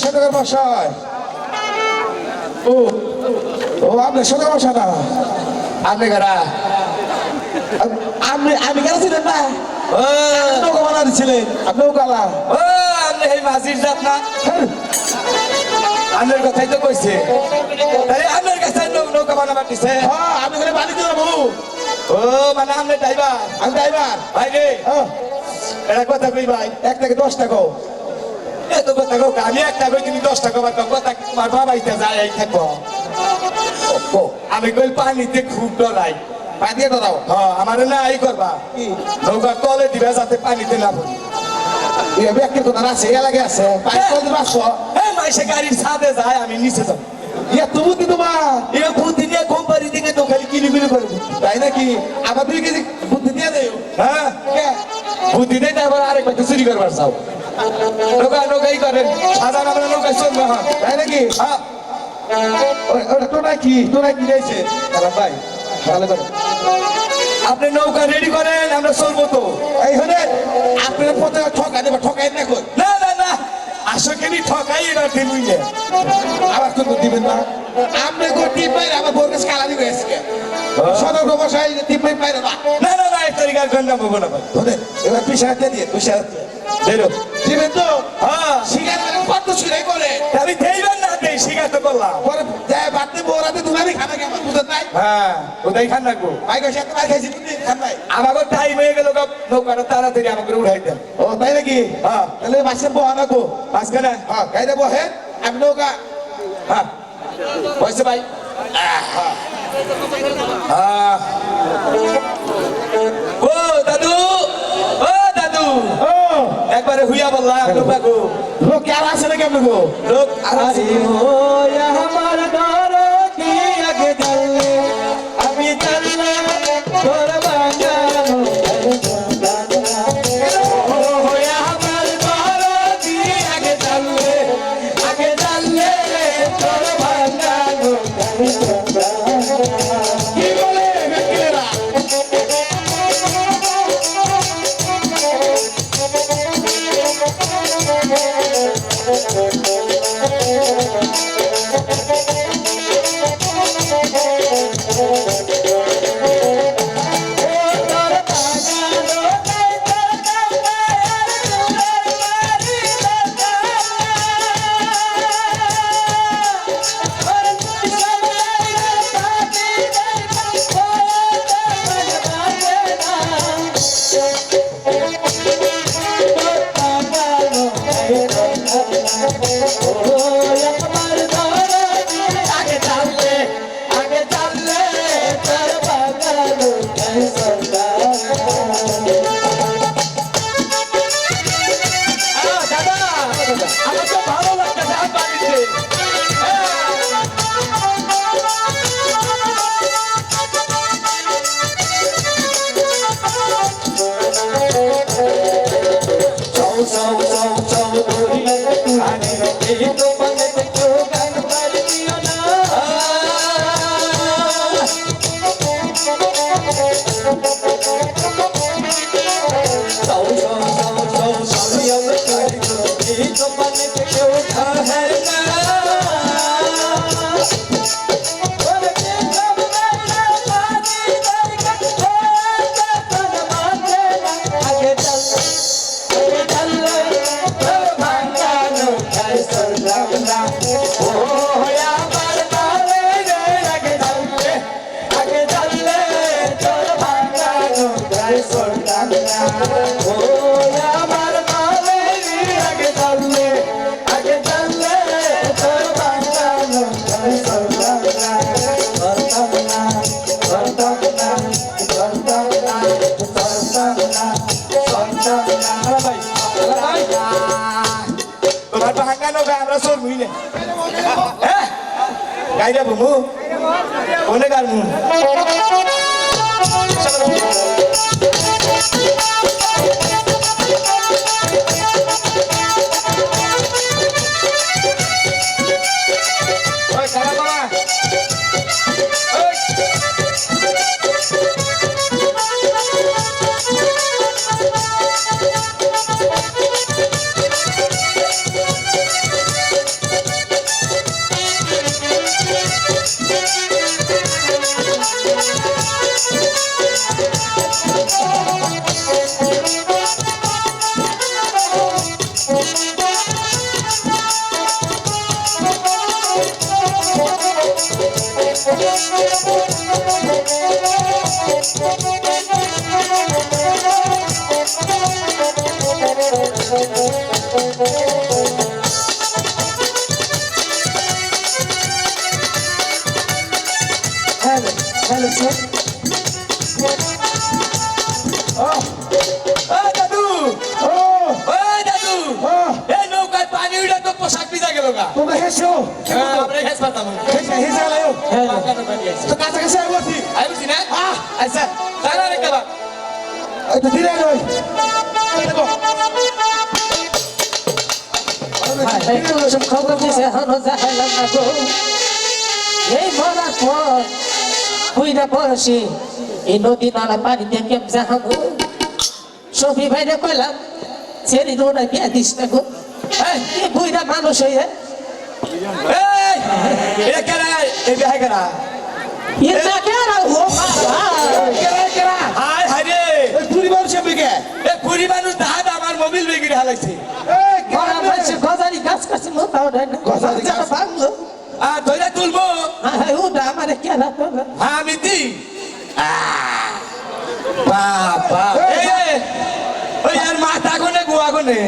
সদর মশাই ও ও আপনি সদর মশাই না আপনি কারা আমি কেন ছিলেন না ও নৌকা বানা দিছিলেন আপনি নৌকালা ও আপনি এই মাঝির জাত না আপনার কথাই তো কইছে তাই আপনার কাছে নৌকা বানাবার দিছে হ্যাঁ আমি করে বাড়ি যাবো ও মানে আপনি ড্রাইভার আমি ড্রাইভার ভাই রে হ্যাঁ এটা কথা কই ভাই 1 থেকে 10 টাকা এত কথা কও আমি একটা কই তুমি 10 টাকা বা কথা তোমার বাবা ইতে যায় এই থাকবো আমি কই পানিতে খুব ডরাই পানি দিয়ে দাও হ্যাঁ আমার না এই করবা কি নৌকা তলে দিবে যাতে পানিতে না পড়ে এই ব্যক্তির কথা আছে এ লাগে আছে পানি কল বাসো এই মাইসে গাড়ির ছাদে যায় আমি নিচে যাব ইয়া তুমি কি তোমার এ বুদ্ধি নিয়ে কোম্পানি থেকে তো খালি কিলিবিলি করবো তাই নাকি আবার 2 কেজি বুদ্ধি দিয়ে দেও হ্যাঁ কে বুদ্ধি দিয়ে আবার আরেক বাচ্চা চুরি করবার চাও নৌকাই করেন সাধারণ আমরা নৌকায় চলবে হ্যাঁ তাই নাকি হ্যাঁ ওটা তোরা কি রয়েছে কালাম ভাই ভালো করে আপনি নৌকা রেডি করেন আমরা চলবো তো এই হলে আপনার পথে ঠকাই দেবে ঠকাই না কই না না না আসলে ঠকাই এবার দিলুই না আবার তো দিবেন না আপনি গো টিপ পাই আমার বোর কাছে কালা দিবে আজকে সদর বসাই টিপ পাই না না না না এই তরিকার গন্ধ বলবো না ভাই ধরে এবার পিছাতে দিয়ে দেরো দিবেন তো হ্যাঁ শিকার কত শুনে করে আমি দেইবেন না দেই শিকার তো করলাম পরে যায় বাড়তে বোরাতে দুলারি খানা কেমন বুঝতে নাই হ্যাঁ ওটাই খান রাখবো ভাই কাছে একটা ভাই খাইছি তুমি খান ভাই আমাকে টাইম হয়ে গেল নৌকাটা তাড়াতাড়ি আমাকে উঠাই দেন ও তাই নাকি হ্যাঁ তাহলে বাসের বহানা কো মাঝখানে হ্যাঁ গাইতে বহে আমি নৌকা হ্যাঁ পয়সা ভাই ও দাদু ও দাদু ও একবারে হুইয়া বললাম লোকাকু লোক আর আছে না কেমন গো লোক আর আমার দরদি আগে চললে আমি চললে তোর বাঙালো আমার দরদি আগে চললে তোর বাঙালো কি বলে ব্যক্তিরা আমার তো ভালো লাগতেছে হাত বাড়িতে তোমার ভাঙানো গা আমরা সর মুই না হ্যাঁ গাইরা বমু কোনে গালমু ওই খারাপ বাবা ওই হ্যালো হ্যালো স্যার ও দাদু ও ও দাদু ও এই নৌকায় পানি উঠে তো পোশাক ভিজা গেল গা তোমরা হেসো আমরা হেস পাতাম হেসে আলাইও হ্যালো তো কাছাকাছি আই বসি আই বুঝি না আচ্ছা তাহলে আরেকটা বার এই তো ধীরে নয় সব খবর দিছে এখনো যাইলাম না গো এই মরার পর বুইরা বয়সে এই নদী নালা পানি দিয়ে কেম যাবো সফি ভাইরে কইলাম ছেড়ে দৌড়া বিয়া দিস না গো এই বুইরা মানুষ হয়ে এই এ কেরা এই বিয়ে কেরা এটা কেন ও বাবা কেরা কেরা হাই হাই রে এই পুরি মানুষ বিকে এ পুরি মানুষ দাঁত আমার মোবিল বেগিরে হালাইছে এই মরা বয়সে গজারি গাছ কাছে মোটা ওঠায় না গজারি গাছ? ভাঙলো আর ধরে তুলবো ওটা আমার কেনা তো আমি দি বাবা এই ওই আর মাথা কোনে গোয়া কোনে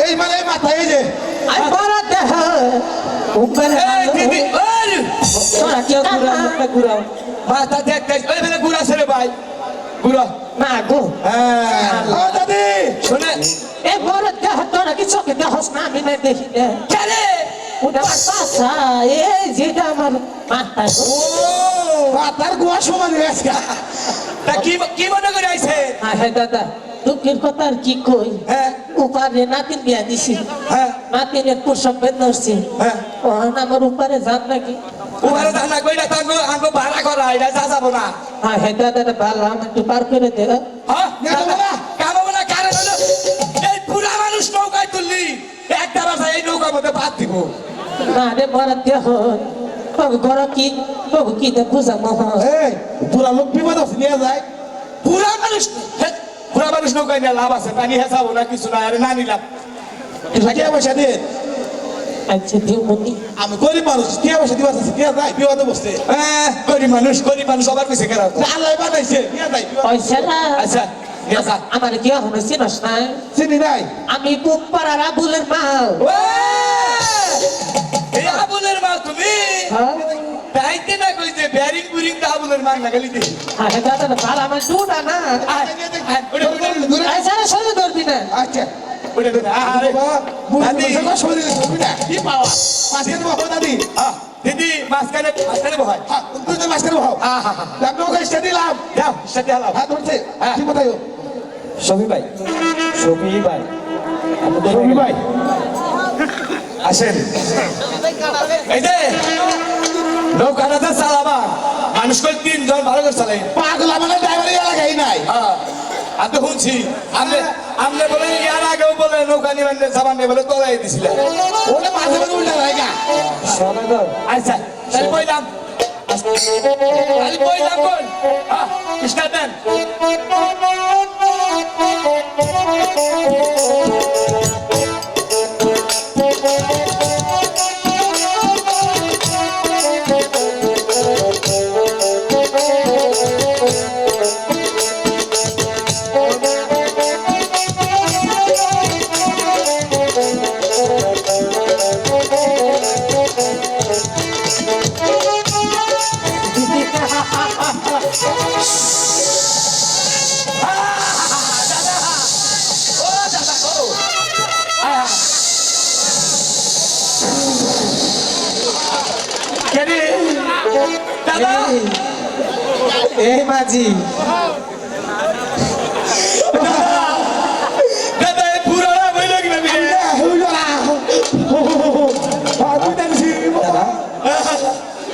এই মানে এই মাথা এই যে আই বড় দেহ উপরে এই দিদি ওই তোরা কেউ ঘুরাও না ঘুরাও মাথা দেখতে ওই বেলে গুড়া ছেড়ে ভাই গুড়া না গো হ্যাঁ ও দাদি শুনে এ বড় দেহ তোরা কি চোখে দেহস না আমি না দেখি না কেরে ওটা আমার পাশা এই যেটা আমার মাথা ও মাথার গোয়া সমান হয়ে গেছে তা কি কি মনে করে আইছে হ্যাঁ দাদা দুঃখের কথা আর কি কই হ্যাঁ উপারে নাতিন বিয়া দিছি হ্যাঁ নাতিনের প্রসব বেদনছি হ্যাঁ আমার উপরে যান নাকি ওখানে ধান্দা কইরা তাঙ্গো আঙ্গো ভাড়া করা এটা যা যাবো না হ্যাঁ দাদা ভালো আমি একটু পার করে দে হ্যাঁ না যাবো না। কামাবো না কারণ হলো এই পুরা মানুষ নৌকায় তুললি একটা বাসা এই নৌকার মধ্যে বাদ দিব না রে বড় দেহ ঘর কি বাবু কি দে বুঝা মহ এই পুরা লোক বিপদ আছে নিয়ে যায় পুরা মানুষ হে, পুরা মানুষ নৌকায় নিয়ে লাভ আছে পানি হেসাবো না কিছু না আরে না নিলাম টিয়া পয়সা দিয়ে আচ্ছা দিও মনি আমি গরিব মানুষ টিয়া পয়সা দিবা আছে নিয়ে যায় বিপদে বসতে গরিব মানুষ সবার পিছিয়ে কেনা আল্লাহ বানাইছে নিয়ে যায় বিপদে। পয়সা না আচ্ছা নিয়ে যা আমার কি হলো চিনস না চিনি নাই আমি বুক পাড়ার আবুলের মাল এই আবুলের মা তুমি তাইতে না কইতে ব্যারিং বুরিং দা আবুলের মা না গলি দেখি আরে দাদা ভালো আমার দুটা না আচ্ছা সরে ধরবি না আচ্ছা ওটা তো আরে বাবা দাদি শরীরে ছবি না কি পাওয়া পাশে দেবো দাদি দিদি মাঝখানে বহায় হ্যাঁ তুই তো মাস্টার ভাও লাগলো ওকে স্টে দিলাম যাও সাথে হালাও হাত ধরছে হ্যাঁ। কি কোথায় শফি ভাই রবি ভাই আসেন এই যে নৌকাটা তো চালাবা মানুষ করে 3 জন ভালো করে চালাই পাগলা মানে ড্রাইভার এলাকাই নাই আমি তো শুনছি আপনি বলে ইয়ার আগেও বলে নৌকা নিয়ে সাবান নিয়ে বলে তোলাই দিছিলেন ওটা মাঝে মাঝে উল্টা জায়গা আচ্ছা তাহলে কইলাম কোন কৃষ্ণা দেন কেনে দাদা এই মাঝি দাদা এই পুরানা বই লাগি না বিরে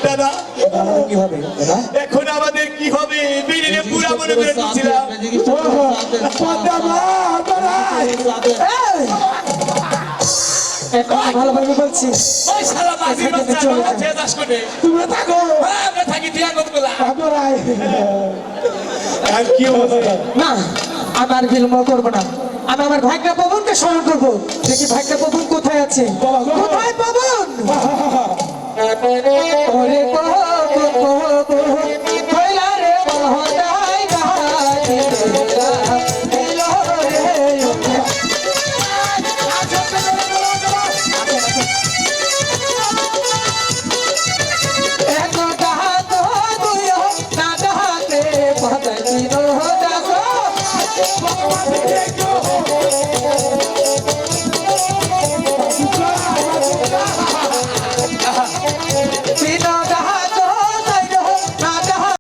দাদা কি হবে এখন আমাদের কি হবে বিড়িরে পুরা মনে করে দিচ্ছিলাম ভালোভাবে বলছি ওই শালা মাঝির বাচ্চা বাবা ছেড়ে দাস করে তুমি থাকো আমরা থাকি দিয়া গত গোলা আপনারাই আর কি হবে না আমার বিলম্ব করবো না আমি আমার ভাগ্য পবনকে স্মরণ করবো দেখি ভাগ্য পবন কোথায় আছে কোথায় পবন ওরে পবন কইলা রে মহদাই গাই এলো রে এক ডাহাত দুই ডাহাতে পদাই দিল ডাকো